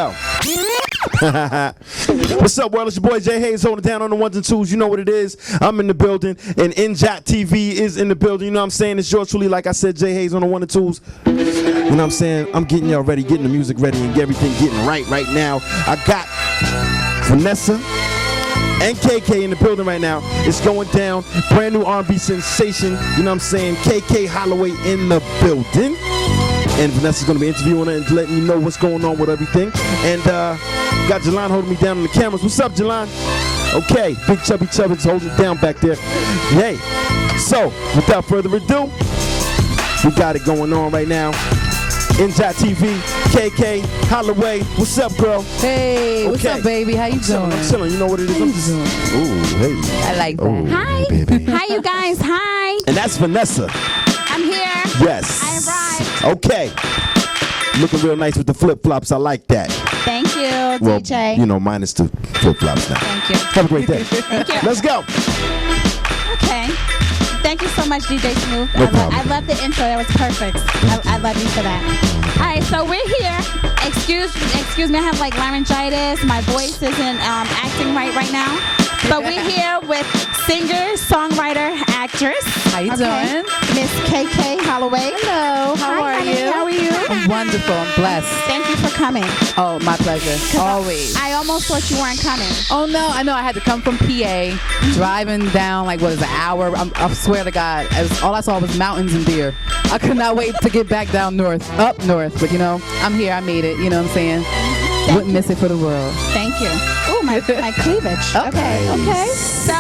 well. What's up, world? It's your boy Jay Hayes holding down on the ones and twos. You know what it is. I'm in the building, and NJAT TV is in the building. You know what I'm saying? It's yours truly, like I said, Jay Hayes on the one and twos. You know what I'm saying? I'm getting y'all ready, getting the music ready, and everything getting right now. I got Vanessa and KK in the building right now. It's going down. Brand new R&B sensation. You know what I'm saying? KK Holloway in the building. And Vanessa's going to be interviewing her and letting you know what's going on with everything. And got Jelon holding me down on the cameras. What's up, Jelon? Okay, big chubby Chubbins holding it down back there. Hey, so without further ado, we got it going on right now. NJAT TV, KK, Holloway. What's up, girl? Hey, what's up, baby? How you doing? I'm chilling. You know what it is? I'm just. Ooh, hey. I like that. Hi. Baby. Hi, you guys. Hi. And that's Vanessa. I'm here. Yes. I arrived. Okay. Looking real nice with the flip-flops. I like that. Thank you, Well, DJ. you know, minus the flip-flops now. Thank you. Have a great day. Thank you. Let's go. Okay. Thank you so much, DJ Smooth. No problem. I love the intro. That was perfect. I love you for that. All right, so we're here. Excuse me. I have like laryngitis. My voice isn't acting right now. But we're here with singer, songwriter, actress. How you doing? Miss KK Holloway. Hello. How Hi, are honey. you? How are you? I'm wonderful. I'm blessed. Thank you for coming. Oh, my pleasure. Always. I almost thought you weren't coming. Oh no, I know. I had to come from PA, driving down like what is an hour. I swear to God, all I saw was mountains and deer. I could not wait to get back down north, up north. But you know, I'm here. I made it. You know what I'm saying? Wouldn't miss it for the world. Thank you. Ooh, my cleavage. Okay. So,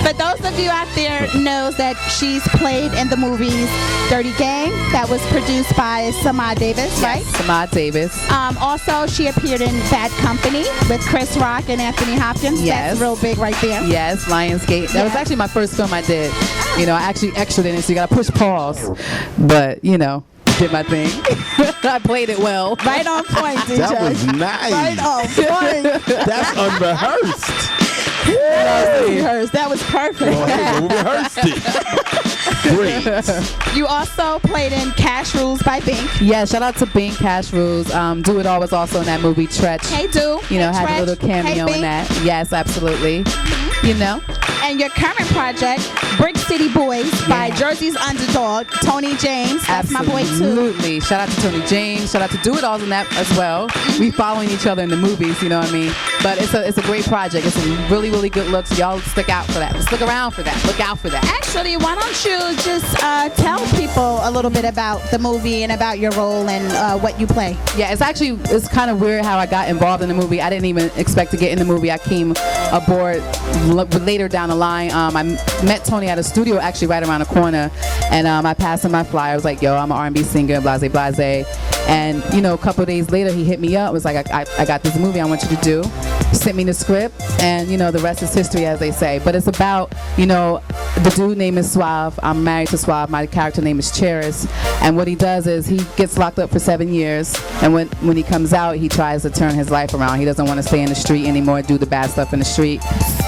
for those of you out there knows that she's played in the movies Dirty Game, that was produced by Samad Davis, right? Samad Davis. Also, she appeared in Bad Company with Chris Rock and Anthony Hopkins. Yes. That's real big right there. Yes, Lionsgate. That was actually my first film I did. You know, I actually extras in it, so you gotta push pause. But you know, did my thing. I played it well. Right on point, DJ. That was nice. Right on point. That's unrehearsed. That was perfect. Well, hey, we rehearsed it. Great. You also played in Cash Rules by Bink. Yeah, shout out to Bink, Cash Rules. Do It All was also in that movie, Tretch. Hey, Do. You know, Hey, had a Tretch. little cameo Hey, in that. Yes, absolutely. You know. And your current project, Brick City Boys by Jersey's Underdog, Tony James. That's my boy, too. Absolutely. Shout out to Tony James. Shout out to Do It All in that as well. We following each other in the movies, you know what I mean? But it's a great project. It's a really, really good look. So y'all stick out for that. Let's look around for that. Look out for that. Actually, why don't you just tell people a little bit about the movie and about your role and what you play? Yeah, it's kind of weird how I got involved in the movie. I didn't even expect to get in the movie. I came aboard later down the line. I met Tony at a studio actually right around the corner, and I passed him my flyer. I was like, yo, I'm an R&B singer, blase blase. And you know, a couple of days later he hit me up, was like, I got this movie I want you to do. Sent me the script, and you know, the rest is history, as they say. But it's about, you know, the dude name is Suave. I'm married to Suave. My character name is Cheris. And what he does is he gets locked up for 7 years, and when he comes out, he tries to turn his life around. He doesn't want to stay in the street anymore, do the bad stuff in the street.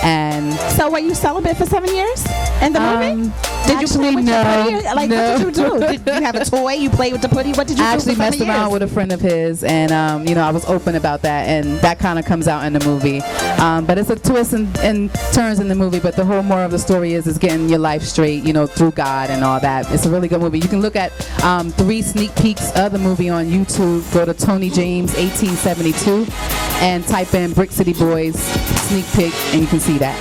And so were you celibate for 7 years in the movie? Did you play with your putty? Like, no. what did you do? Did you have a toy? You played with the putty? What did you do? I actually for 7 messed around years? with a friend of his, and you know, I was open about that, and that kind of comes out in the movie. But it's a twist and turns in the movie, but the whole moral of the story is getting your life straight, you know, through God and all that. It's a really good movie. You can look at 3 sneak peeks of the movie on YouTube. Go to Tony James 1872 and type in Brick City Boys sneak peek, and you can see that.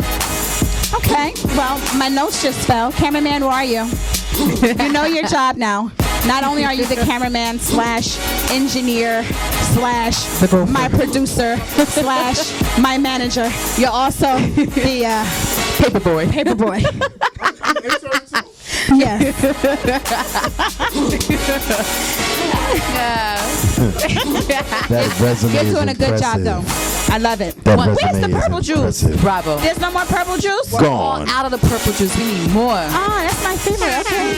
Okay, well, my notes just fell. Cameraman, where are you? You know your job now. Not only are you the cameraman / engineer / my producer / my manager, you're also the Paperboy. Paperboy. Yes. That resume You're is doing a good job, impressive. though. I love it. That Where's resume the is purple juice? impressive. Bravo. There's no more purple juice? We're all Gone. out of the purple juice. We need more. Oh, that's my favorite. Okay.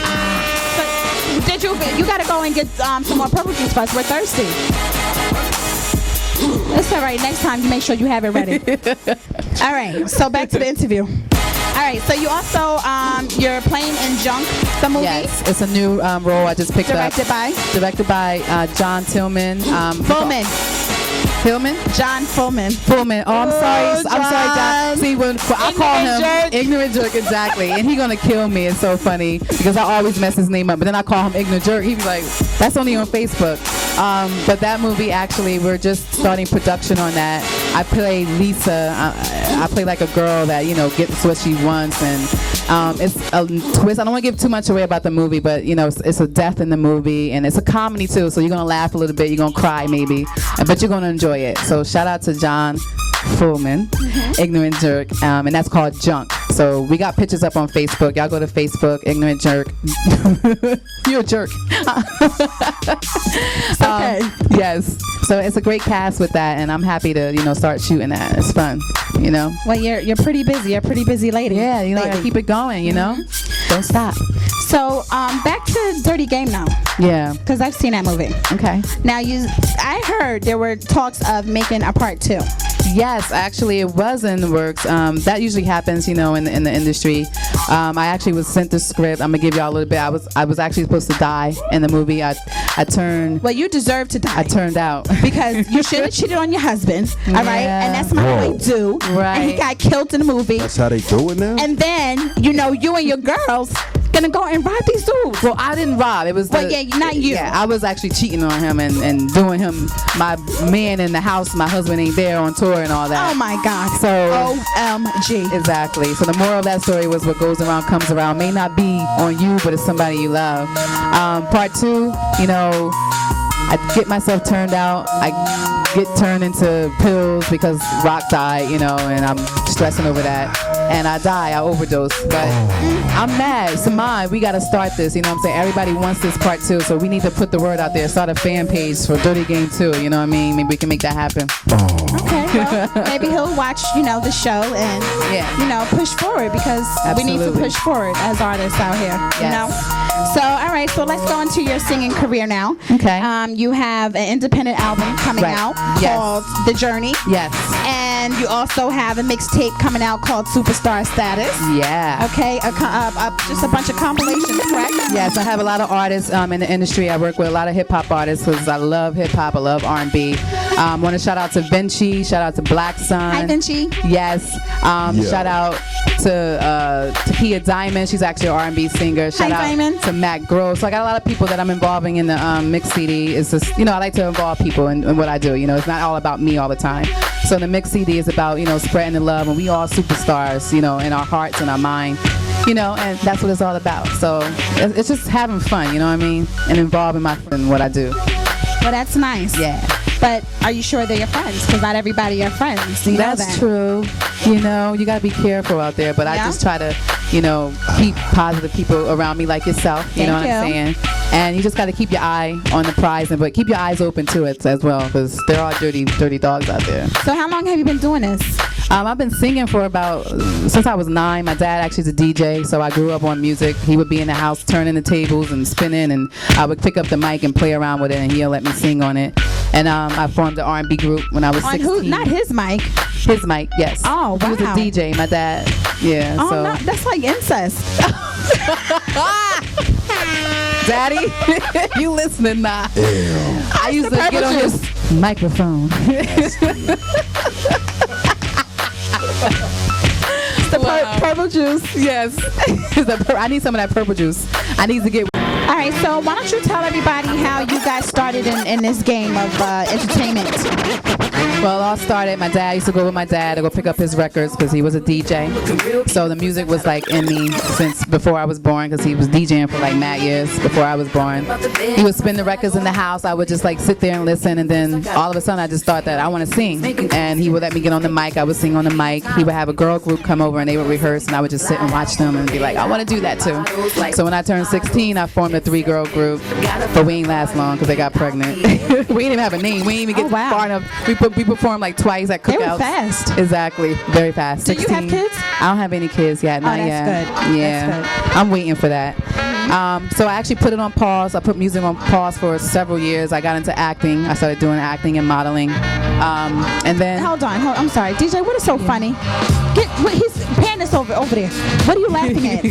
So, you gotta go and get some more purple juice for us. We're thirsty. It's all right. Next time, you make sure you have it ready. All right. So back to the interview. All right, so you also you're playing in Junk, the movie. Yes, it's a new role I just picked Directed up. by Directed by John Tillman. Fullman. Tillman? John Fullman. Fullman. Oh, I'm sorry. I'm sorry, John. See, when I call him Jerk. Ignorant Jerk, exactly, and he's gonna kill me. It's so funny because I always mess his name up. But then I call him Ignorant Jerk. He be like, "That's only on Facebook." But that movie, actually, we're just starting production on that. I play Lisa. I play like a girl that gets what she wants, and it's a twist. I don't want to give too much away about the movie, but it's a death in the movie, and it's a comedy too. So you're gonna laugh a little bit. You're gonna cry maybe, but you're gonna enjoy it. So shout out to John Fullman, Ignorant Jerk, and that's called Junk. So we got pictures up on Facebook. Y'all go to Facebook, Ignorant Jerk. You're a jerk. Okay. Yes. So it's a great cast with that, and I'm happy to start shooting that. It's fun. Well, you're pretty busy. You're a pretty busy lady. Yeah. I keep it going. Don't stop. So back to Dirty Game now. Yeah. Because I've seen that movie. Okay. Now I heard there were talks of making a part 2. Yes, actually, it was in the works. That usually happens, in the industry. I actually was sent the script. I'm gonna give y'all a little bit. I was actually supposed to die in the movie. I turned. Well, you deserve to die. I turned out because you shouldn't have cheated on your husband. All right, and that's not how they do. Right. And he got killed in the movie. That's how they do it now. And then you and your girls gonna go and rob these dudes. Well, I didn't rob. It was. Well, yeah, not you. Yeah, I was actually cheating on him and doing him my man in the house. My husband ain't there on tour and all that. Oh my God. So OMG. Exactly. So the moral of that story was what goes around comes around. May not be on you, but it's somebody you love. Part 2, I get myself turned out. I get turned into pills because Rock died, and I'm stressing over that. And I die, I overdose. But I'm mad. Samad, we got to start this, you know what I'm saying? Everybody wants this part 2, so we need to put the word out there. Start a fan page for Dirty Game 2, you know what I mean? Maybe we can make that happen. Okay, well, maybe he'll watch, the show and, push forward because we need to push forward as artists out here, So, all right, so let's go into your singing career now. Okay. You have an independent album coming out called The Journey. Yes. And you also have a mixtape coming out called Superstar Status. Yeah. Okay, just a bunch of compilations, correct? Yes, I have a lot of artists in the industry. I work with a lot of hip-hop artists because I love hip-hop, I love R&B. Want to shout out to Vinci, shout out to Black Sun. Hi, Vinci. Yes. Shout out to Takia Diamond. She's actually an R&B singer. Shout out Diamond. to Matt Gross. So I got a lot of people that I'm involving in the mix CD. It's just, I like to involve people in what I do. It's not all about me all the time. So the mix CD is about, spreading the love, and we all superstars, in our hearts and our mind, and that's what it's all about. So it's just having fun, you know what I mean, and involving my friend in what I do. Well, that's nice. Yeah. But are you sure they're your friends? Because not everybody are friends. You know That's that. true. You got to be careful out there. But I just try to, keep positive people around me like yourself. You know what I'm saying? And you just got to keep your eye on the prize, but keep your eyes open to it as well, because there are dirty dogs out there. So how long have you been doing this? I've been singing for since I was 9. My dad actually is a DJ, so I grew up on music. He would be in the house turning the tables and spinning, and I would pick up the mic and play around with it, and he'll let me sing on it. And I formed an R&B group when I was 16. Who? Not his mic. His mic, yes. Oh, wow. He was a DJ, my dad. Yeah. Oh, so. no, that's like incest. Daddy, you listening now? Ew. I used to get on his microphone. Purple juice. Yes. I need some of that purple juice. I need to get. All right, so why don't you tell everybody how you guys started in this game of entertainment? Well, it all started, my dad used to go with my dad to go pick up his records because he was a DJ. So the music was like in me since before I was born, because he was DJing for like mad years before I was born. He would spin the records in the house. I would just like sit there and listen, and then all of a sudden I just thought that I want to sing. And he would let me get on the mic. I would sing on the mic. He would have a girl group come over and they would rehearse, and I would just sit and watch them and be like, I want to do that too. So when I turned 16, I formed a 3-girl group, but we ain't last long because they got pregnant. We didn't even have a name. We didn't even get far enough. We performed like twice at cookouts. They were fast. Exactly. Very fast. Do you have kids? I don't have any kids yet. Not that's yet. good. Yeah. That's good. I'm waiting for that. So I actually put it on pause. I put music on pause for several years. I got into acting. I started doing acting and modeling. And then Hold on. I'm sorry. DJ, what is so funny? He's pan this over there. What are you laughing at?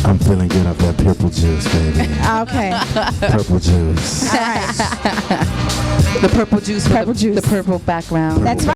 I'm feeling good off that purple juice, baby. Okay. Purple juice. All right. the purple juice, Purple juice. the purple background. That's right.